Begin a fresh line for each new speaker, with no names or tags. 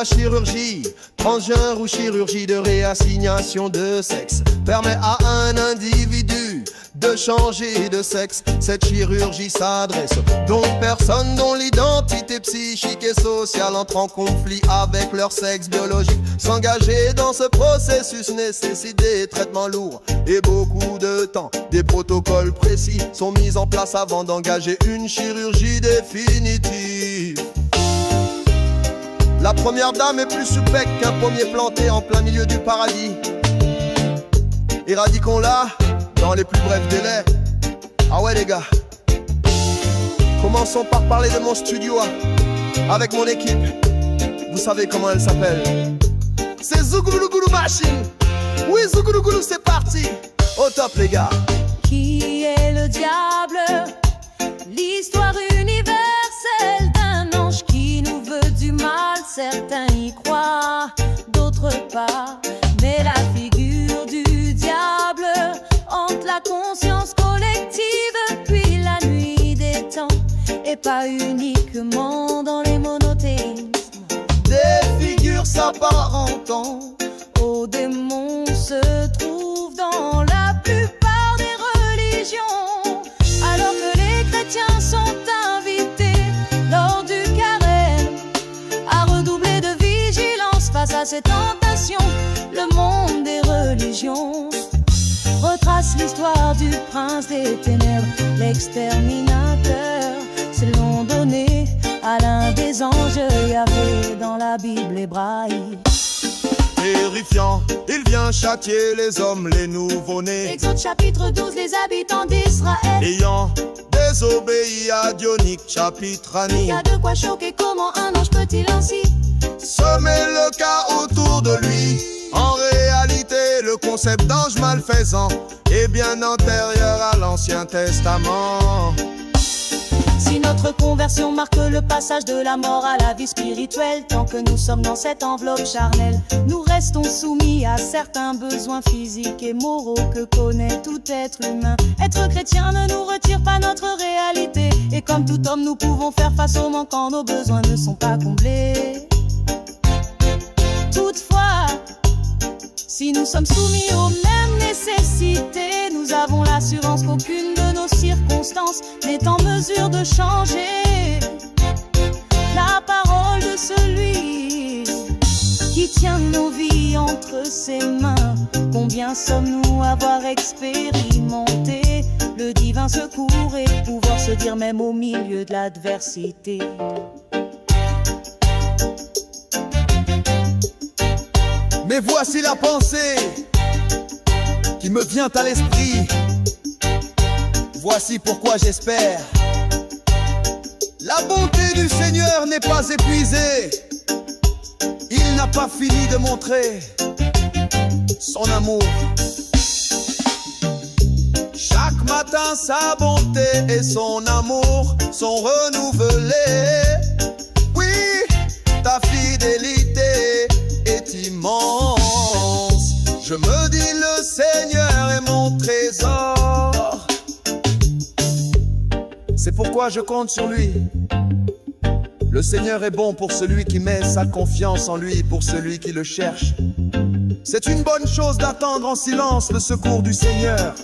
chirurgie transgenre ou chirurgie de réassignation de sexe permet à un individu de changer de sexe. Cette chirurgie s'adresse donc personnes dont l'identité psychique et sociale entre en conflit avec leur sexe biologique. S'engager dans ce processus nécessite des traitements lourds et beaucoup de temps. Des protocoles précis sont mis en place avant d'engager une chirurgie définitive. La première dame est plus suspecte qu'un pommier planté en plein milieu du paradis. Éradiquons-la dans les plus brefs délais. Ah ouais les gars, commençons par parler de mon studio avec mon équipe. Vous savez comment elle s'appelle? C'est Zougoulou Machine. Oui, Zougoulou, c'est parti. Au top les gars.
Qui est le diable? L'histoire universelle d'un ange qui nous veut du mal. Certains y croient, d'autres pas. Mais la figure du diable hante la conscience collective puis la nuit des temps, et pas uniquement dans les monothéismes.
Des figures s'apparentant
aux démons se trouvent dans la plupart des religions, alors que les chrétiens sont invités lors du carême à redoubler de vigilance face à ces tentations. Le monde des religions retrace l'histoire du prince des ténèbres, l'exterminateur. C'est le nom donné à l'un des anges Yahvé dans la Bible hébraïque.
Terrifiant, il vient châtier les hommes, les nouveau-nés.
Exode chapitre 12, les habitants d'Israël
ayant désobéi à Dionique, chapitre
Il y
Annie.
a de quoi choquer, comment un ange peut-il ainsi
Semer le chaos autour de lui. En réalité, le concept d'ange malfaisant est bien antérieur à l'Ancien Testament.
Si notre conversion marque le passage de la mort à la vie spirituelle, tant que nous sommes dans cette enveloppe charnelle, nous restons soumis à certains besoins physiques et moraux que connaît tout être humain. Être chrétien ne nous retire pas notre réalité, et comme tout homme nous pouvons faire face aux manquants, nos besoins ne sont pas comblés. Toutefois, si nous sommes soumis aux mêmes nécessités, nous avons l'assurance qu'aucune de nos circonstances n'est en mesure de changer la parole de celui qui tient nos vies entre ses mains. Combien sommes-nous à avoir expérimenté le divin secours et pouvoir se dire même au milieu de l'adversité.
Mais voici la pensée qui me vient à l'esprit. Voici pourquoi j'espère. La bonté du Seigneur n'est pas épuisée. Il n'a pas fini de montrer son amour. Chaque matin, sa bonté et son amour sont renouvelés. Oui, ta fidélité est immense. Je me dis le Seigneur est mon trésor. C'est pourquoi je compte sur lui. Le Seigneur est bon pour celui qui met sa confiance en lui, pour celui qui le cherche. C'est une bonne chose d'attendre en silence le secours du Seigneur.